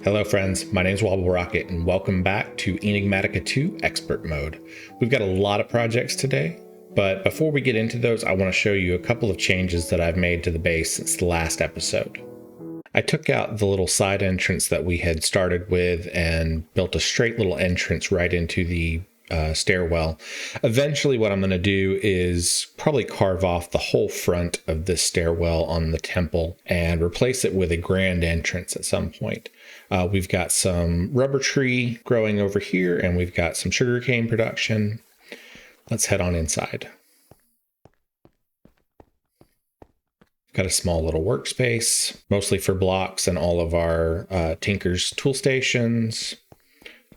Hello friends, my name is WobbleRocket and welcome back to Enigmatica 2 Expert Mode. We've got a lot of projects today, but before we get into those, I want to show you a couple of changes that I've made to the base since the last episode. I took out the little side entrance that we had started with and built a straight little entrance right into the stairwell. Eventually what I'm going to do is probably carve off the whole front of this stairwell on the temple and replace it with a grand entrance at some point. We've got some rubber tree growing over here and we've got some sugarcane production. Let's head on inside. Got a small little workspace, mostly for blocks and all of our Tinker's tool stations.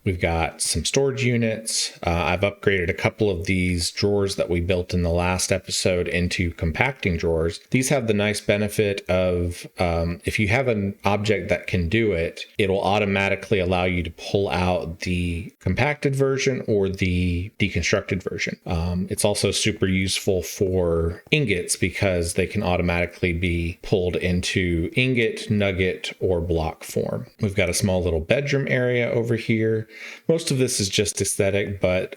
We've got some storage units. I've upgraded a couple of these drawers that we built in the last episode into compacting drawers. These have the nice benefit of if you have an object that can do it, it'll automatically allow you to pull out the compacted version or the deconstructed version. It's also super useful for ingots because they can automatically be pulled into ingot, nugget, or block form. We've got a small little bedroom area over here. Most of this is just aesthetic, but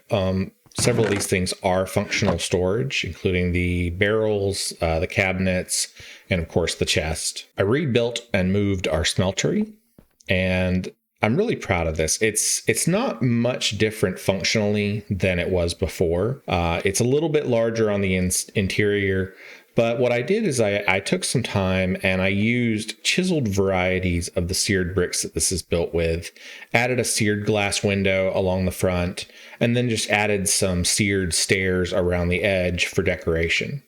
several of these things are functional storage, including the barrels, the cabinets, and of course the chest. I rebuilt and moved our smeltery, and I'm really proud of this. It's not much different functionally than it was before. It's a little bit larger on the interior. But what I did is I took some time and I used chiseled varieties of the seared bricks that this is built with, added a seared glass window along the front, and then just added some seared stairs around the edge for decoration.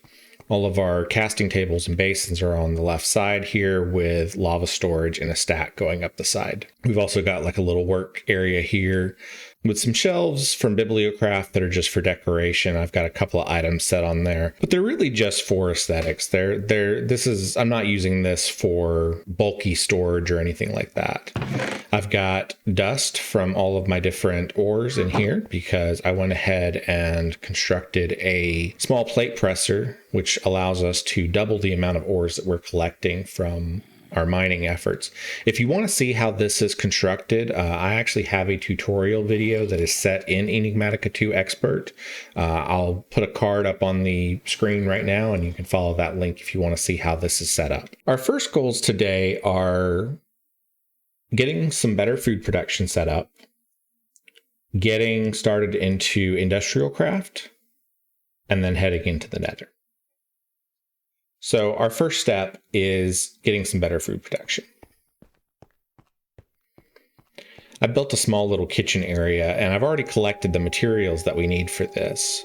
All of our casting tables and basins are on the left side here with lava storage and a stack going up the side. We've also got like a little work area here with some shelves from WobbleRocket that are just for decoration. I've got a couple of items set on there, but they're really just for aesthetics. I'm not using this for bulky storage or anything like that. I've got dust from all of my different ores in here because I went ahead and constructed a small plate presser, which allows us to double the amount of ores that we're collecting from our mining efforts. If you want to see how this is constructed, I actually have a tutorial video that is set in Enigmatica 2 Expert. I'll put a card up on the screen right now and you can follow that link if you want to see how this is set up. Our first goals today are getting some better food production set up, getting started into IndustrialCraft, and then heading into the Nether. So our first step is getting some better food production. I built a small little kitchen area and I've already collected the materials that we need for this.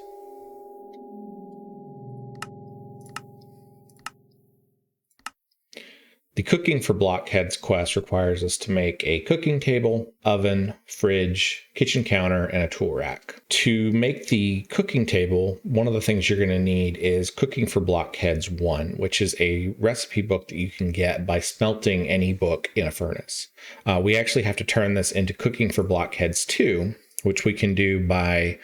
The Cooking for Blockheads quest requires us to make a cooking table, oven, fridge, kitchen counter, and a tool rack. To make the cooking table, one of the things you're going to need is Cooking for Blockheads 1, which is a recipe book that you can get by smelting any book in a furnace. We actually have to turn this into Cooking for Blockheads 2, which we can do by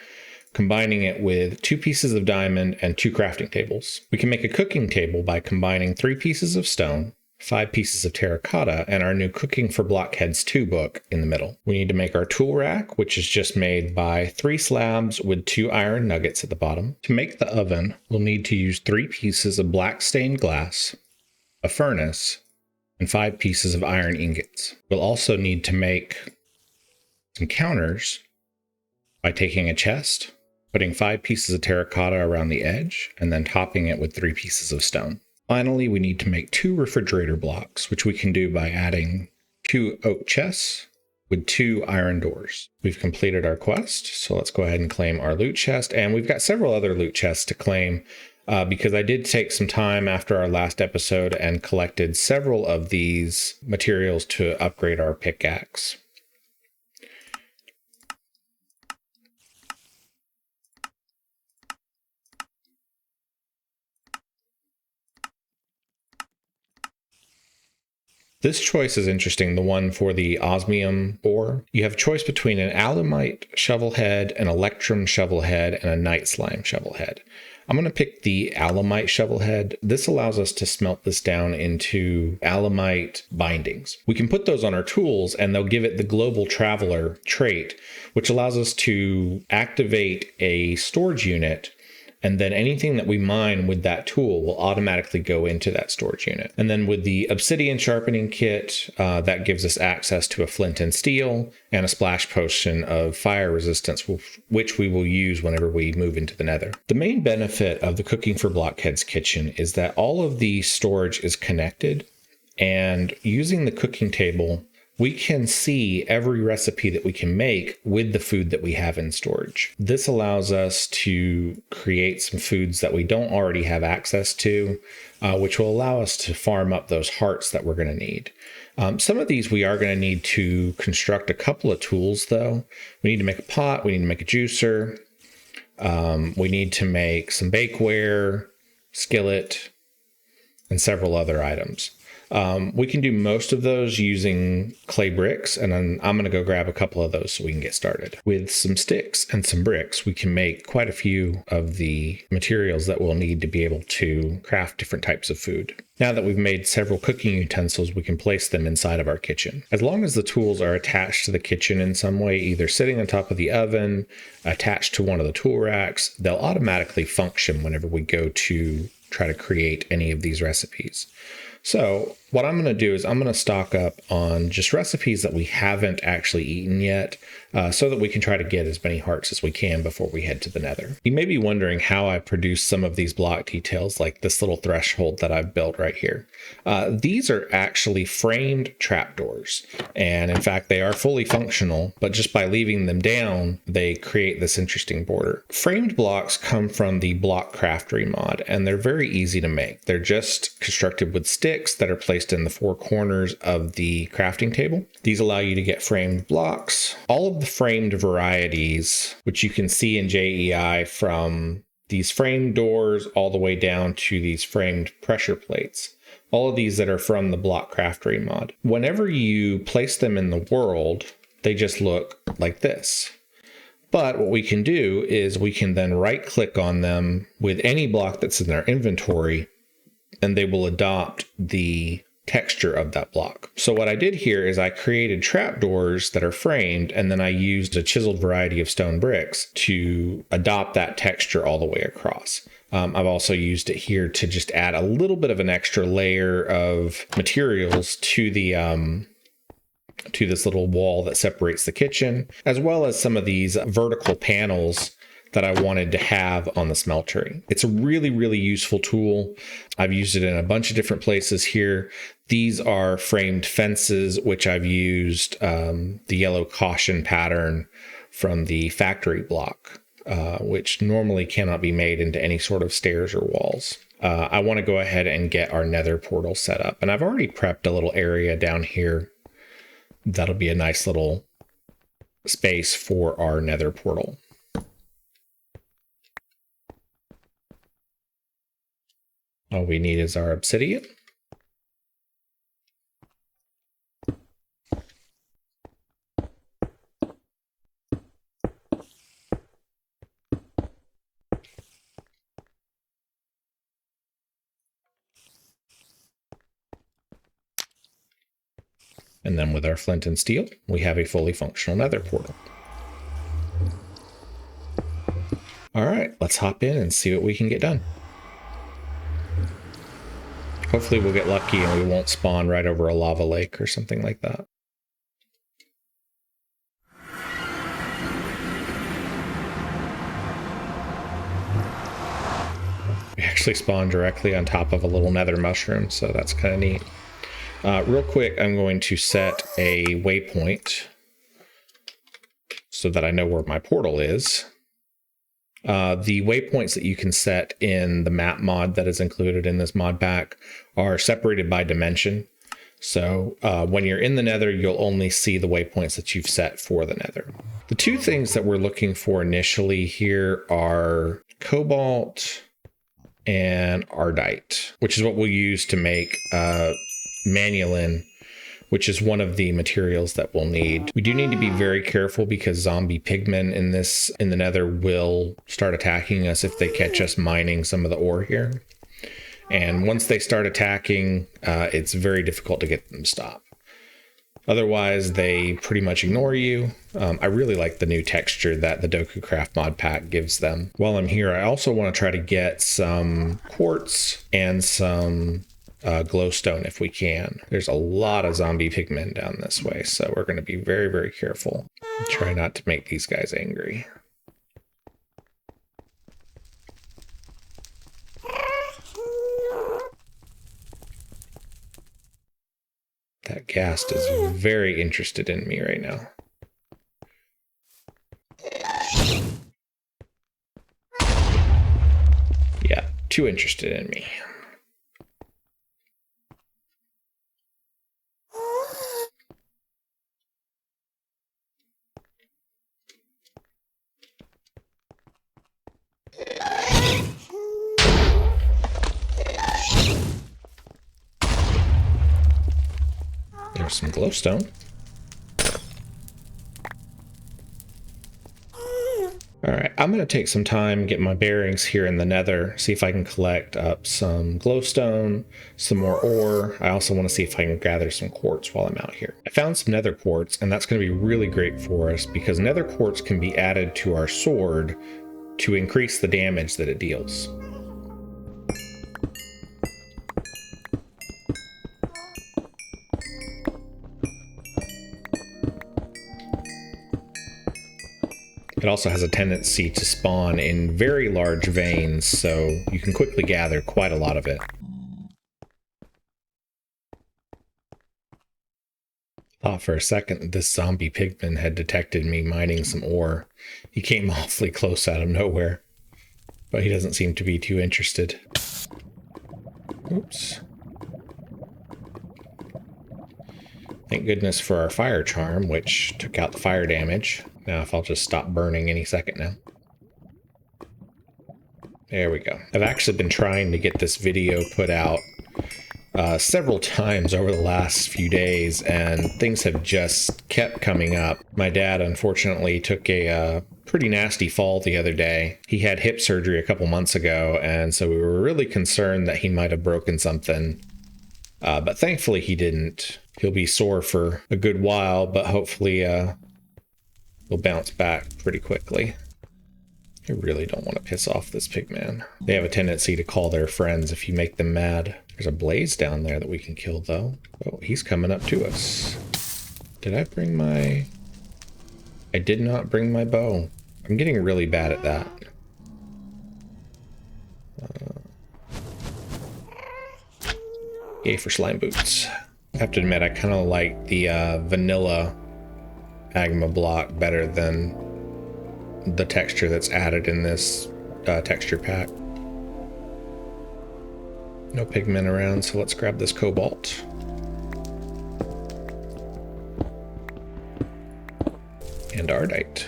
combining it with 2 pieces of diamond and 2 crafting tables. We can make a cooking table by combining 3 pieces of stone, 5 pieces of terracotta, and our new Cooking for Blockheads 2 book in the middle. We need to make our tool rack, which is just made by 3 slabs with 2 iron nuggets at the bottom. To make the oven, we'll need to use 3 pieces of black stained glass, a furnace, and 5 pieces of iron ingots. We'll also need to make some counters by taking a chest, putting 5 pieces of terracotta around the edge, and then topping it with 3 pieces of stone. Finally, we need to make 2 refrigerator blocks, which we can do by adding 2 oak chests with 2 iron doors. We've completed our quest, so let's go ahead and claim our loot chest. And we've got several other loot chests to claim because I did take some time after our last episode and collected several of these materials to upgrade our pickaxe. This choice is interesting, the one for the osmium ore. You have a choice between an alumite shovel head, an electrum shovel head, and a night slime shovel head. I'm going to pick the alumite shovel head. This allows us to smelt this down into alumite bindings. We can put those on our tools and they'll give it the global traveler trait, which allows us to activate a storage unit, and then anything that we mine with that tool will automatically go into that storage unit. And then with the obsidian sharpening kit, that gives us access to a flint and steel and a splash potion of fire resistance, which we will use whenever we move into the nether. The main benefit of the Cooking for Blockheads kitchen is that all of the storage is connected, and using the cooking table, we can see every recipe that we can make with the food that we have in storage. This allows us to create some foods that we don't already have access to, which will allow us to farm up those hearts that we're going to need. Some of these we are going to need to construct a couple of tools though. We need to make a pot, we need to make a juicer, we need to make some bakeware, skillet, and several other items. We can do most of those using clay bricks, and then I'm going to go grab a couple of those so we can get started. With some sticks and some bricks, we can make quite a few of the materials that we'll need to be able to craft different types of food. Now that we've made several cooking utensils, we can place them inside of our kitchen. As long as the tools are attached to the kitchen in some way, either sitting on top of the oven, attached to one of the tool racks, they'll automatically function whenever we go to try to create any of these recipes. So what I'm going to do is I'm going to stock up on just recipes that we haven't actually eaten yet, so that we can try to get as many hearts as we can before we head to the nether. You may be wondering how I produce some of these block details, like this little threshold that I've built right here. These are actually framed trapdoors, and in fact they are fully functional, but just by leaving them down they create this interesting border. Framed blocks come from the Blockcraftery mod, and they're very easy to make. They're just constructed with sticks that are placed in the four corners of the crafting table. These allow you to get framed blocks. All of the framed varieties, which you can see in JEI, from these framed doors all the way down to these framed pressure plates, all of these that are from the Blockcraftery mod. Whenever you place them in the world, they just look like this. But what we can do is we can then right click on them with any block that's in our inventory, and they will adopt the texture of that block. So what I did here is I created trapdoors that are framed, and then I used a chiseled variety of stone bricks to adopt that texture all the way across. I've also used it here to just add a little bit of an extra layer of materials to the to this little wall that separates the kitchen, as well as some of these vertical panels that I wanted to have on the smeltery. It's a really, really useful tool. I've used it in a bunch of different places here. These are framed fences, which I've used the yellow caution pattern from the factory block, which normally cannot be made into any sort of stairs or walls. I want to go ahead and get our nether portal set up, and I've already prepped a little area down here. That'll be a nice little space for our nether portal. All we need is our obsidian. And then with our flint and steel, we have a fully functional nether portal. All right, let's hop in and see what we can get done. Hopefully we'll get lucky and we won't spawn right over a lava lake or something like that. We actually spawned directly on top of a little nether mushroom, so that's kind of neat. Real quick, I'm going to set a waypoint so that I know where my portal is. The waypoints that you can set in the map mod that is included in this mod pack are separated by dimension. So when you're in the nether, you'll only see the waypoints that you've set for the nether. The two things that we're looking for initially here are cobalt and ardite, which is what we'll use to make manulin which is one of the materials that we'll need. We do need to be very careful because zombie pigmen in the Nether will start attacking us if they catch us mining some of the ore here. And once they start attacking, it's very difficult to get them to stop. Otherwise, they pretty much ignore you. I really like the new texture that the Nuclearcraft mod pack gives them. While I'm here, I also want to try to get some quartz and some glowstone if we can. There's a lot of zombie pigmen down this way, so we're going to be very, very careful. Try not to make these guys angry. That ghast is very interested in me right now. Yeah, too interested in me. There's some glowstone. All right, I'm going to take some time, get my bearings here in the Nether, see if I can collect up some glowstone, some more ore. I also want to see if I can gather some quartz while I'm out here. I found some nether quartz, and that's going to be really great for us because nether quartz can be added to our sword to increase the damage that it deals. It also has a tendency to spawn in very large veins, so you can quickly gather quite a lot of it. Thought for a second that this zombie pigman had detected me mining some ore. He came awfully close out of nowhere, but he doesn't seem to be too interested. Oops. Thank goodness for our fire charm, which took out the fire damage. Now if I'll just stop burning any second now. There we go. I've actually been trying to get this video put out several times over the last few days, and things have just kept coming up. My dad unfortunately took a pretty nasty fall the other day. He had hip surgery a couple months ago, and so we were really concerned that he might have broken something. But thankfully he didn't. He'll be sore for a good while, but hopefully he'll bounce back pretty quickly. I really don't want to piss off this pigman. They have a tendency to call their friends if you make them mad. There's a blaze down there that we can kill, though. Oh, he's coming up to us. Did I bring my... I did not bring my bow. I'm getting really bad at that. Yay for slime boots. I have to admit, I kind of like the vanilla magma block better than the texture that's added in this texture pack. No pigment around, so let's grab this cobalt. And ardite.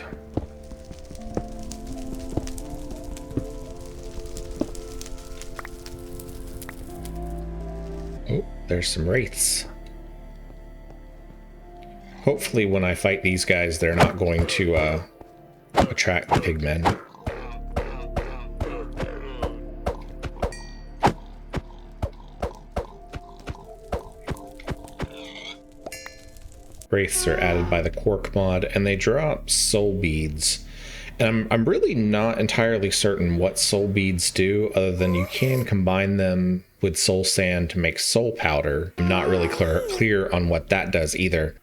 Oh, there's some wraiths. Hopefully when I fight these guys, they're not going to attract the pigmen. Wraiths are added by the Quark mod, and they drop soul beads. And I'm really not entirely certain what soul beads do, other than you can combine them with soul sand to make soul powder. I'm not really clear on what that does either.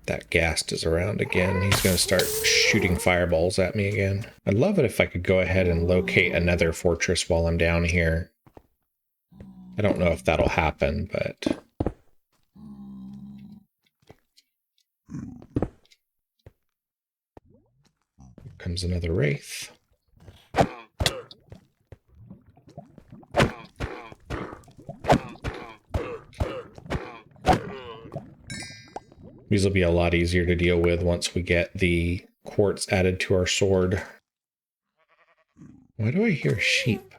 That ghast is around again. He's going to start shooting fireballs at me again. I'd love it if I could go ahead and locate another fortress while I'm down here. I don't know if that'll happen, but... Here comes another wraith. These will be a lot easier to deal with once we get the quartz added to our sword. Why do I hear sheep?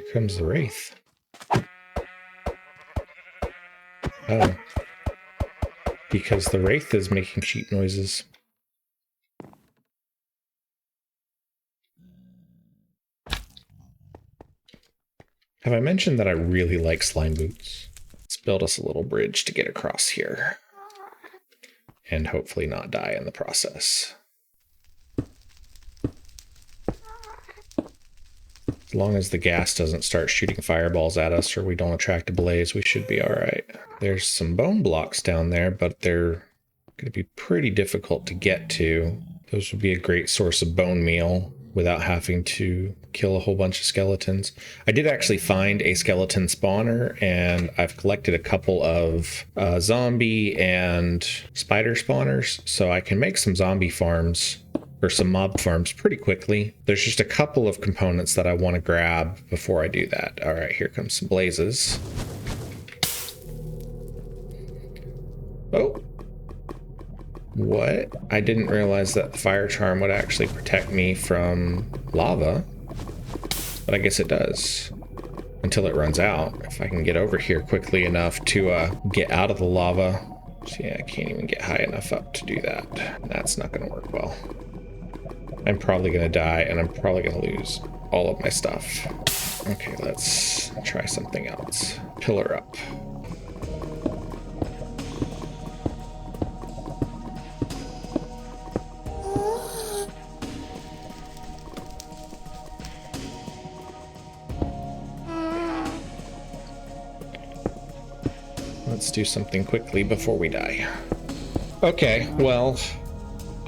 Here comes the Wraith. Oh. Because the Wraith is making sheep noises. Have I mentioned that I really like slime boots? Let's build us a little bridge to get across here. And hopefully not die in the process. As long as the gas doesn't start shooting fireballs at us or we don't attract a blaze, we should be all right. There's some bone blocks down there, but they're going to be pretty difficult to get to. Those would be a great source of bone meal without having to kill a whole bunch of skeletons. I did actually find a skeleton spawner, and I've collected a couple of zombie and spider spawners, so I can make some zombie farms or some mob farms pretty quickly. There's just a couple of components that I want to grab before I do that. All right, here comes some blazes. Oh. What? I didn't realize that the fire charm would actually protect me from lava, but I guess it does until it runs out. If I can get over here quickly enough to get out of the lava. So yeah, I can't even get high enough up to do that. That's not going to work well. I'm probably going to die, and I'm probably going to lose all of my stuff. Okay, let's try something else. Pillar up. Let's do something quickly before we die. Okay, well,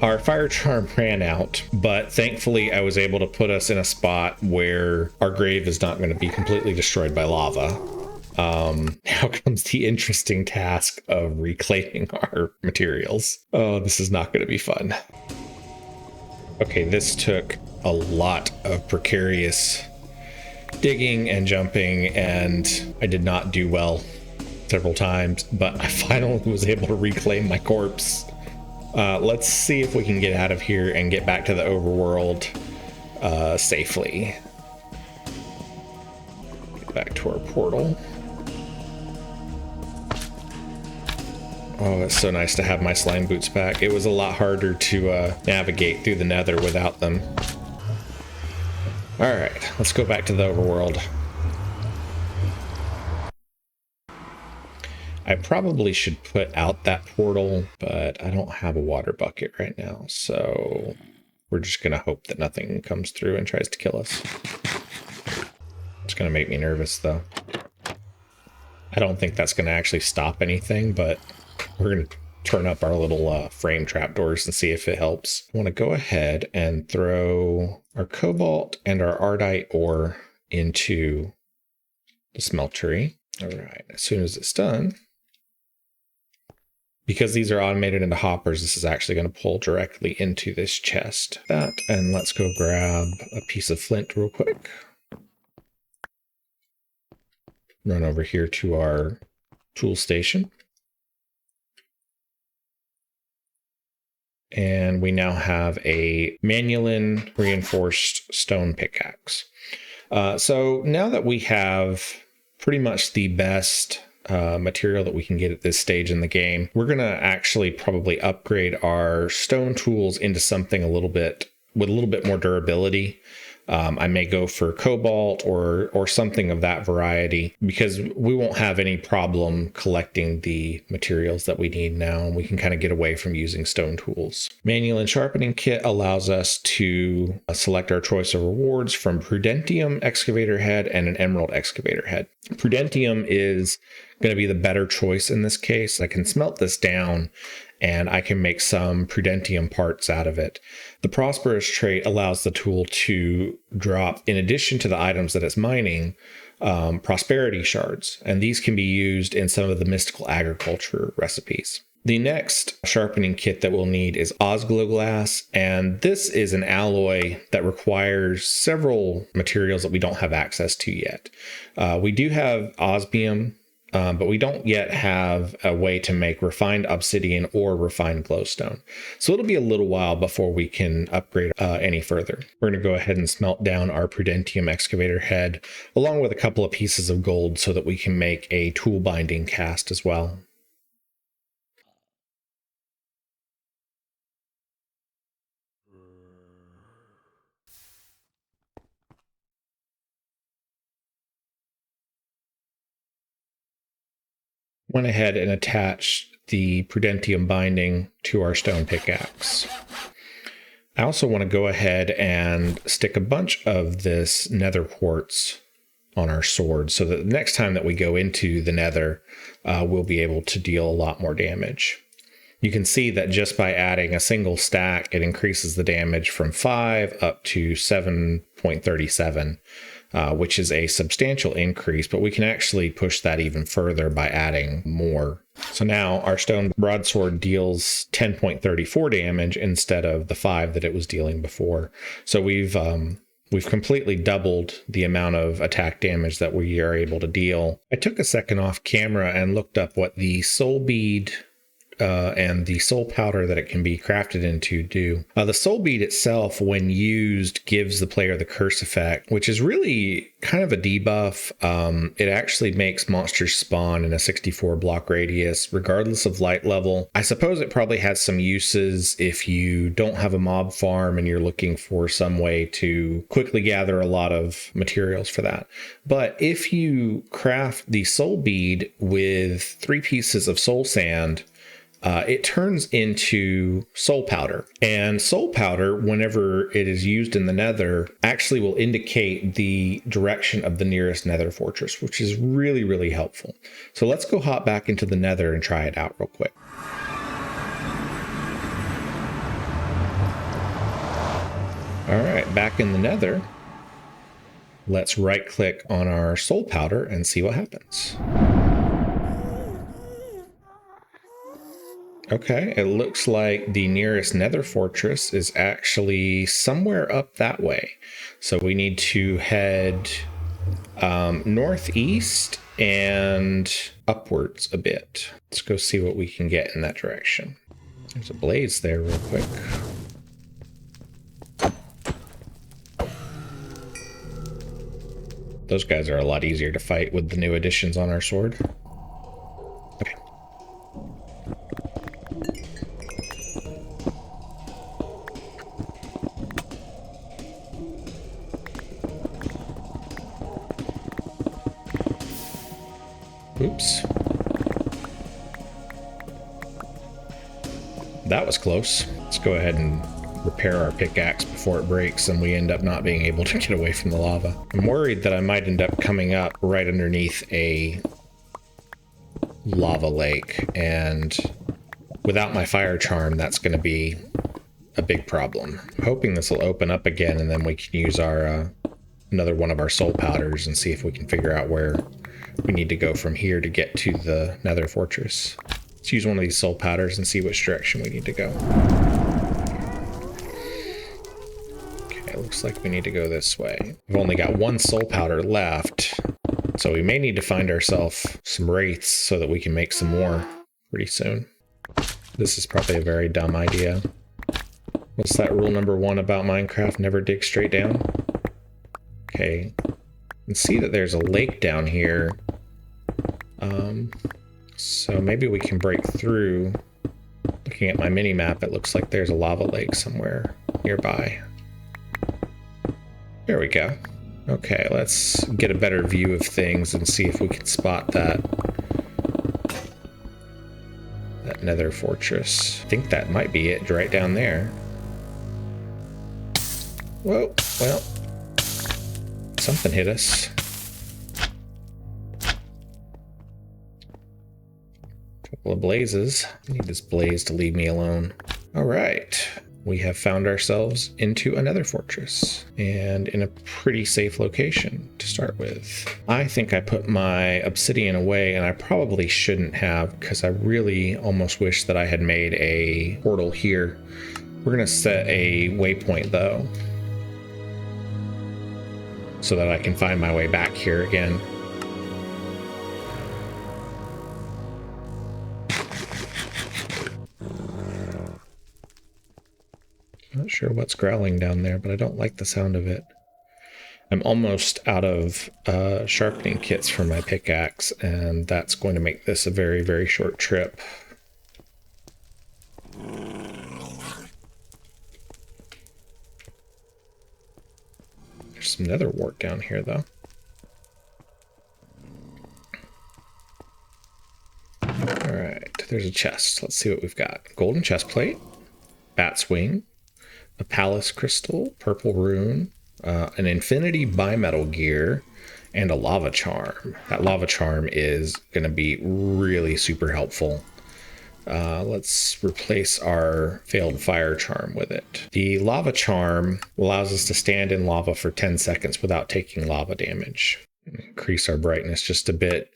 our fire charm ran out, but thankfully I was able to put us in a spot where our grave is not going to be completely destroyed by lava. Now comes the interesting task of reclaiming our materials. Oh, this is not going to be fun. Okay, this took a lot of precarious digging and jumping, and I did not do well several times, but I finally was able to reclaim my corpse. Let's see if we can get out of here and get back to the overworld safely. Get back to our portal. Oh, it's so nice to have my slime boots back. It was a lot harder to navigate through the Nether without them. All right, let's go back to the overworld. I probably should put out that portal, but I don't have a water bucket right now, so we're just going to hope that nothing comes through and tries to kill us. It's going to make me nervous, though. I don't think that's going to actually stop anything, but we're going to turn up our little frame trapdoors and see if it helps. I want to go ahead and throw our cobalt and our ardite ore into the smeltery. All right, as soon as it's done, because these are automated into hoppers, this is actually going to pull directly into this chest. And let's go grab a piece of flint real quick. Run over here to our tool station. And we now have a Manulin reinforced stone pickaxe. So now that we have pretty much the best material that we can get at this stage in the game, we're going to actually probably upgrade our stone tools into something with a little bit more durability. I may go for cobalt or something of that variety, because we won't have any problem collecting the materials that we need now, and we can kind of get away from using stone tools. Manual and sharpening kit allows us to select our choice of rewards from Prudentium excavator head and an emerald excavator head. Prudentium is going to be the better choice in this case. I can smelt this down and I can make some Prudentium parts out of it. The Prosperous trait allows the tool to drop, in addition to the items that it's mining, prosperity shards, and these can be used in some of the mystical agriculture recipes. The next sharpening kit that we'll need is Osglow glass, and this is an alloy that requires several materials that we don't have access to yet. We do have osmium but we don't yet have a way to make refined obsidian or refined glowstone. So it'll be a little while before we can upgrade any further. We're going to go ahead and smelt down our Prudentium excavator head, along with a couple of pieces of gold so that we can make a tool binding cast as well. Went ahead and attached the Prudentium binding to our stone pickaxe. I also want to go ahead and stick a bunch of this nether quartz on our sword so that the next time that we go into the nether, we'll be able to deal a lot more damage. You can see that just by adding a single stack, it increases the damage from 5 up to 7.37. Which is a substantial increase, but we can actually push that even further by adding more. So now our stone broadsword deals 10.34 damage instead of the 5 that it was dealing before. So we've completely doubled the amount of attack damage that we are able to deal. I took a second off camera and looked up what the soul bead and the soul powder that it can be crafted into do. The soul bead itself, when used, gives the player the curse effect, which is really kind of a debuff. It actually makes monsters spawn in a 64 block radius, regardless of light level. I suppose it probably has some uses if you don't have a mob farm and you're looking for some way to quickly gather a lot of materials for that. But if you craft the soul bead with 3 pieces of soul sand, it turns into soul powder. And soul powder, whenever it is used in the nether, actually will indicate the direction of the nearest nether fortress, which is really, really helpful. So let's go hop back into the nether and try it out real quick. All right, back in the nether. Let's right click on our soul powder and see what happens. Okay, it looks like the nearest nether fortress is actually somewhere up that way. So we need to head northeast and upwards a bit. Let's go see what we can get in that direction. There's a blaze there real quick. Those guys are a lot easier to fight with the new additions on our sword. Okay. Oops. That was close. Let's go ahead and repair our pickaxe before it breaks and we end up not being able to get away from the lava. I'm worried that I might end up coming up right underneath a lava lake, and without my fire charm, that's going to be a big problem. I'm hoping this will open up again and then we can use our another one of our soul powders and see if we can figure out where we need to go from here to get to the nether fortress. Let's use one of these soul powders and see which direction we need to go. Okay, looks like we need to go this way. We've only got 1 soul powder left, so we may need to find ourselves some wraiths so that we can make some more pretty soon. This is probably a very dumb idea. What's that rule number 1 about Minecraft? Never dig straight down? Okay. You can see that there's a lake down here. So maybe we can break through. Looking at my mini map, it looks like there's a lava lake somewhere nearby. There we go. Okay, let's get a better view of things and see if we can spot that nether fortress. I think that might be it right down there. Whoa, well, something hit us. Couple of blazes. I need this blaze to leave me alone. All right. We have found ourselves into another fortress and in a pretty safe location to start with. I think I put my obsidian away, and I probably shouldn't have because I really almost wish that I had made a portal here. We're going to set a waypoint though, so that I can find my way back here again. Not sure what's growling down there, but I don't like the sound of it. I'm almost out of sharpening kits for my pickaxe, and that's going to make this a very, very short trip. There's some nether wart down here, though. Alright, there's a chest. Let's see what we've got. Golden chest plate, bat's wing, a palace crystal, purple rune, an infinity bimetal gear, and a lava charm. That lava charm is going to be really super helpful. Let's replace our failed fire charm with it. The lava charm allows us to stand in lava for 10 seconds without taking lava damage. Increase our brightness just a bit.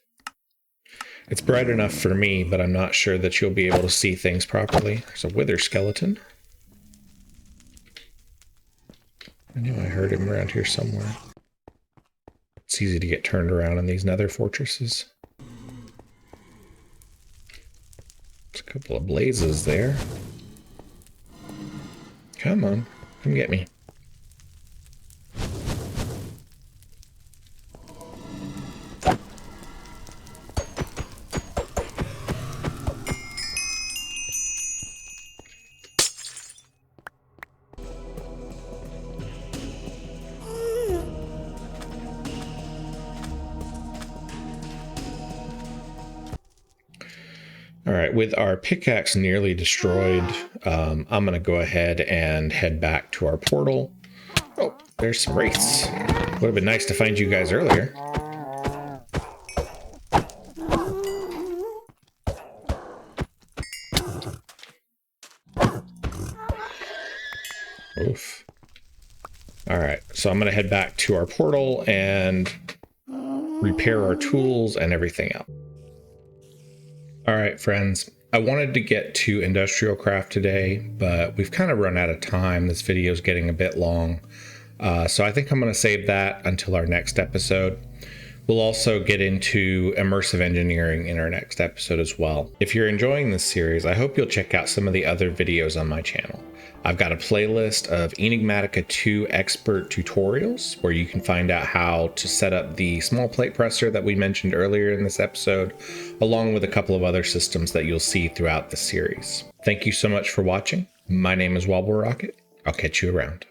It's bright enough for me, but I'm not sure that you'll be able to see things properly. There's a wither skeleton. I knew I heard him around here somewhere. It's easy to get turned around in these nether fortresses. There's a couple of blazes there. Come on, come get me. All right, with our pickaxe nearly destroyed, I'm going to go ahead and head back to our portal. Oh, there's some wraiths. Would have been nice to find you guys earlier. Oof. All right, so I'm going to head back to our portal and repair our tools and everything else. All right, friends, I wanted to get to IndustrialCraft today, but we've kind of run out of time. This video is getting a bit long. So I think I'm going to save that until our next episode. We'll also get into Immersive Engineering in our next episode as well. If you're enjoying this series, I hope you'll check out some of the other videos on my channel. I've got a playlist of Enigmatica 2 expert tutorials where you can find out how to set up the small plate presser that we mentioned earlier in this episode, along with a couple of other systems that you'll see throughout the series. Thank you so much for watching. My name is WobbleRocket. I'll catch you around.